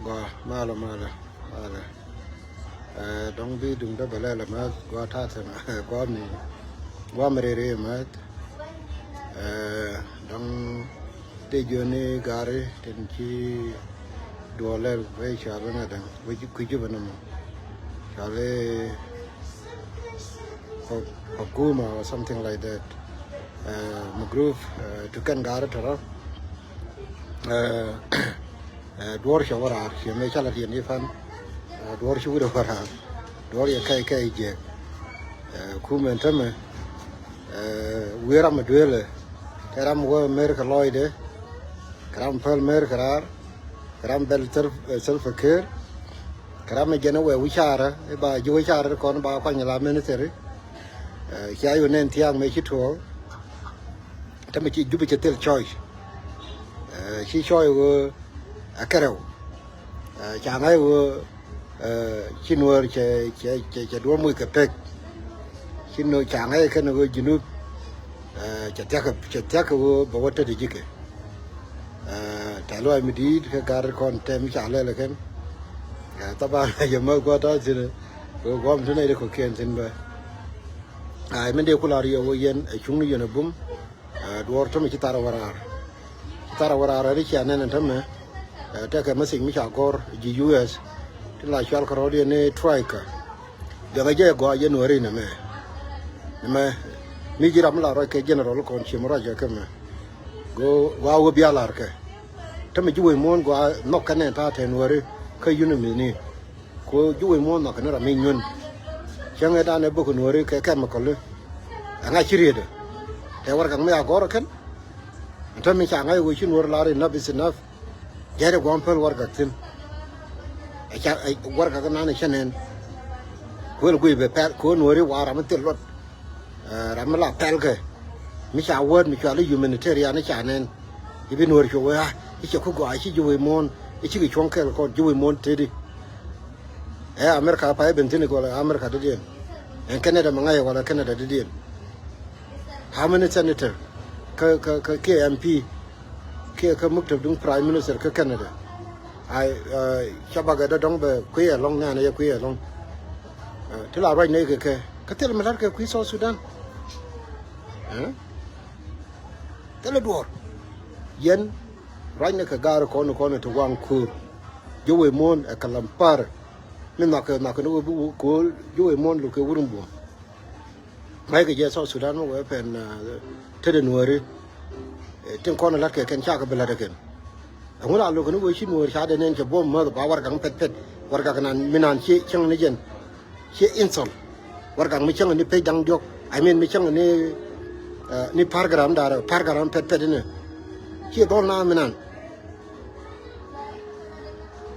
Gua mala dong bi dung da bala ma gua tha sana gua mi gua mere mat dong te jone gare ten chi dollar ve chalo na dan ve kuju banam chale Hokuma or something like that Magrove tukan gare tara dwar shawara shi me chala di ni fan dwar shi wura fara dwar ya kai je kumen tame wera ma dwele karam go mer kaloide karam pel mer karar karam bel self care karam jena we wichara e ba ju wichara kon ba kwa nyala ministry ya yo nen tiang me chito tame chi jubi chetel choice chi choice go akarau changai go chinwar che dua mui kapek chinno changai kan go junub chatak go bawata dijike talo amidi ka gar kon tem chale lakan taba yama go ta sine go gom tune de ko ken tin ba ai mende kulari yo yen chungnu yena bum duor to mi tara warar ri chanen tamme ta ka masing mi chagor ji US ti la chal karodi ne trika de ga je go ye no ri ne me mi jiram la ro ke general kon chimra je ke me go wa bialar ke ta mi juwe mon go no kanen ta te no ri ke yunu mi ni ko juwe mon no kanara mi nyun changa da ne bu ko no ri ke ma ko le anga chirede te war ka me agor ken ta mi changa go chin wor la ri na bisinaf jere gompel warga tin warga kana ne chanen ko be pel ko nori wara matil lot ramala pel ke mi cha word mi cha le humanitarian ne chanen ibi nori ko wa ichi ko go ichi juwe mon ichi ki chonkel ko juwe mon tedi america pa bentin ko america de dien en canada mangai wala canada de dien how many senator ka MP ke muktab dung prime minister ke Canada ai chabaga da dong be kuye long na ya kuye long tila right ne ke tel melar ke kuy South Sudan tele dor yen right ne ke gar ko no to wang kur jowe mon e kalampar min na ke no ko jowe mon lu ke wurumbo mai ke je South Sudan mo we pen tede nuore tin kono lat ke ken chaka bela de ken ngula lo kono wo shi mo sha de nen ke bom ma ba war gang pet war ga nan minan chi chang ni jen chi insol war gang mi chang ni pe dang jok I mean mi chang ni program pet ne chi do na minan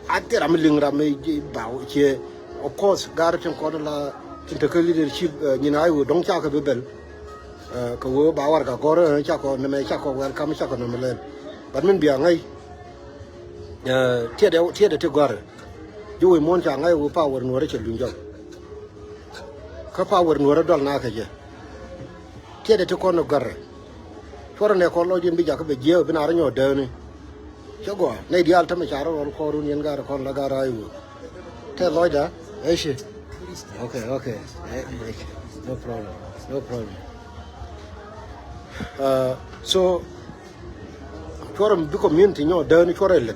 atte ram ling ram ji ba chi of course gar tin kono la tin ke leadership ni na yu dong cha ka bel ko wo ba war ka ko re cha ko ne me cha ko wel kam cha ko ne me ban min bia ngai tie de te gar ju wi mon cha ngai wo pa war no re che lun jo ka pa war no re dol na ka je tie de te ko no gar for ne ko lo jin bi ja ka be je bi na ra nyo de ni cha go ne di al ta me cha ro ko ru nyen gar ko la gar ayu te lo da shi okay no problem so forum bi community nyo dani forel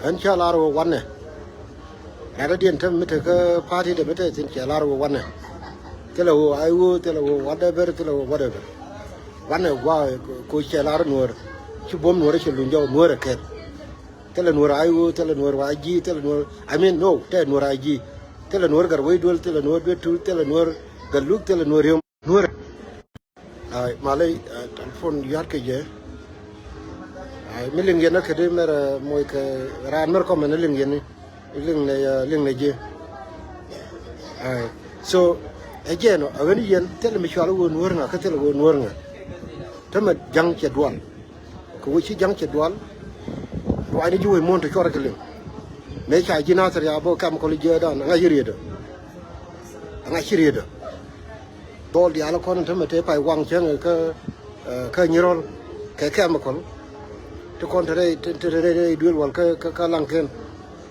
an chalaro wanne ada dien tam mete ka party de mete tin chalaro wanne telo ayu telo whatever wanne wa ko chalaro nuor ci bom nuor ci lunjo nuor ke telo nuor ayu telo nuor waji telo nuor I mean no te nuor aji telo nuor gar way dol telo nuor betul telo nuor galuk telo nuor nuor ai malay telefon yar ke je ai miling yena ke de mer moy ke ran mer ko men ling yen ling ne je ai so again awani yen tel mi chalo won wor nga ka tel won wor nga tama jang che dual ko wi jang che dual to ani juwe mon to chora kelim me cha jina tar ya bo kam ko li je da nga yirida dol di ala kon tama te pai wang chang ka nyirol ke kam ko ทุกคนได้ด้วยวันก็ลังเกิน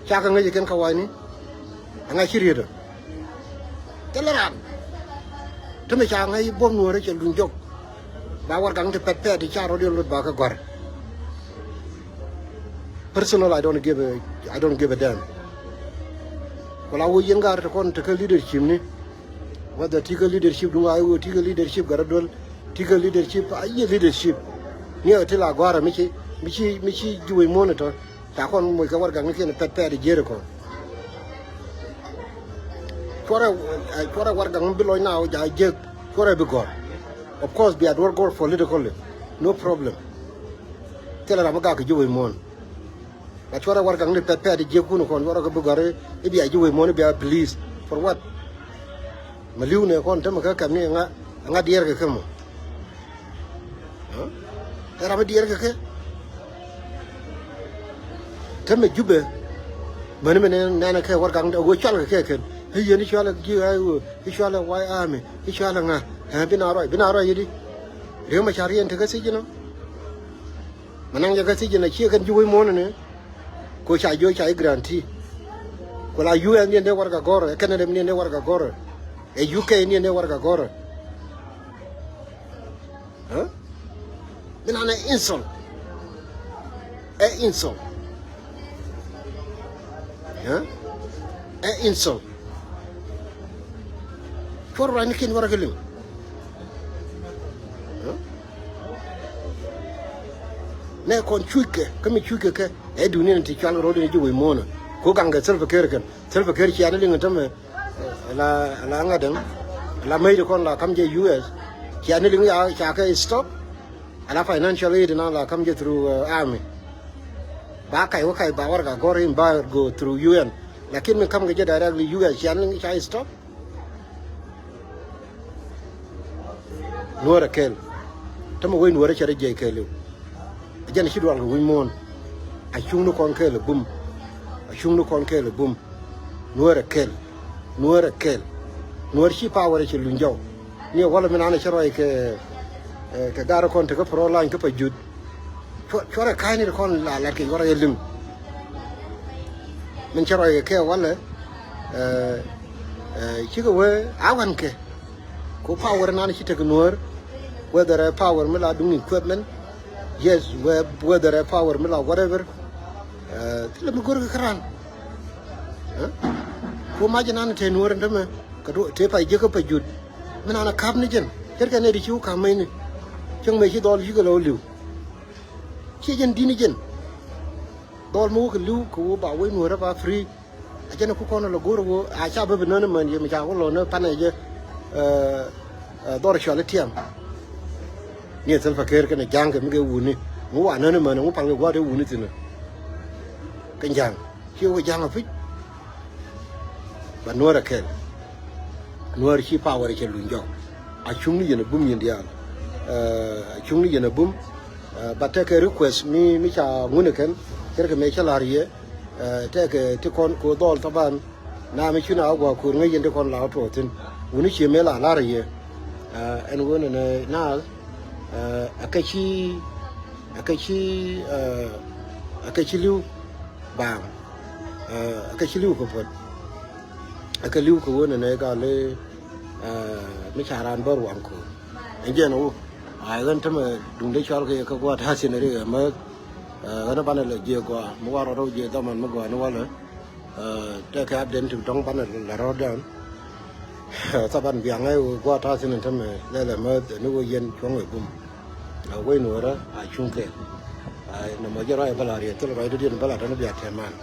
จากไงจะเกินเขาไว้นี่ไงคิดเรื่องแต่ละร้านถ้าไม่จากไงบ่มนัวได้จะลุงจกบางวันกังจะแปะที่ชาเราเดียวรถบากกว่า personal I don't give a damn เวลาวุ้ยยังการทุกคนที่ leadership นี่ว่าแต่ที่ leadership ดูไอ้ที่ leadership การดูที่ leadership ไอ้ leadership เนี่ยที่ลากว่าไม่ใช่อยู่ในมอนตัวแต่คนมวยกับวันกังนี่แค่แปะที่เจอคนชัวร์วันกังไม่ลอยหน้าจะเจอชัวร์ไปก่อน of course be at work for political no problem ที่เราไม่กล้าขึ้นอยู่ในมอนแต่ชัวร์วันกังนี่แปะที่เจอคนคนว่าเราก็ไปก่อนเลยไอ้บีอยู่ในมอนบี police for what มาลิ้วเนี่ยคนถ้ามันก็แค่นี้งั้นเดียร์ก็เข้ามาแต่เราไม่เดียร์ก็แค่ถ้าไม่จุบมันนั่นแค่วันกังเอาไว้ช่วยก็แค่ขึ้นเฮ้ยนี่ช่วยแล้วกี่ไอ้ช่วยแล้วไว้อาร์มี่ไอ้ช่วยแล้วไงเป็นอะไรยี่ดิเรื่องมาชารีนถึงก็สิจินะมันนั่งยังก็สิจินะเชื่อกันอยู่ในมอนเนี่ยกูใช้เยอะใช้กรันที่เวลายูเอ็นเนี่ยวันกับกอร์แคนาดาเนี่ยวันกับกอร์ไอ้ยูเคเนี่ยวันกับกอร์ฮะเป็นอะไรinsult insult insult ชัวร์อะไรนี่คิดว่าอะไรกันเลยเนี่ยคนช่วยกันก็ไม่ช่วยกันไอ้ดูนี่ที่ชาวโรดนี่อยู่ในมอนกูกังกับเซลฟ์เคอร์กันเซลฟ์เคอร์ที่อันนี้ลิงทำla ngadan la mai kon la kam je US ki ani lingi ya ka stop ala financial aid na la kam je through army ba kai wa kai ba war ga gore in ba go through UN lakin min kam ga je directly US ki ani lingi ya stop nuora kel tama way nuora chare je kel ajana shi duwal wi mon a chungnu kon kel bum nuora kel nuor shi power ci lunjaw ni wala min ana charo ke gara kon te ko pro line ko pa jud chora kaini kon la ke wara yelim min charo ke wala ci ko we awan ke ko power nana ci te nuor whether power mila dung equipment yes whether power mila whatever le mo gor kran ko ma jana te nuor ndame ka do te pa je ko pa jud mena na kap ni jen ker ka ne di chu ka mai ni chung mai chi dol chi ko lo liu chi jen di ni jen dol mo ko liu ko ba we nuor ba free a jana ko ko no lo goro wo a cha ba no ne man ye ma cha ko lo no pa ne je dor cha le tiam ni tel fa ker ka ne jang ka mi ge wu ni mo wa no ne man mo pa ge wa de wu ni tin ka jang chi wo jang a fi ba nuora kel nuora shi power ke lunjo a chungni yena bum yindial chungni yena bum ba take request mi cha ngune ken kerke me chalariye take ti kon ko dol taban na mi chuna agwa ko ngai yende kon la to tin woni che me la lariye en wona na akachi liu ba akachi liu ko pot aka liu ko wona ne ga le mi charan bar wan ko enje no ai gan tama dung de chal ke ka kwa tha sin re ma ana ban le je kwa mo wa ro je da man ma kwa no wala ta ka den tu tong ban la ro dan sa ban biang ai kwa tha sin tama le ma no wo yen chong we bum a we no ra a chung ke ai no ma je ra ba la re to ra de ba la da no bia the man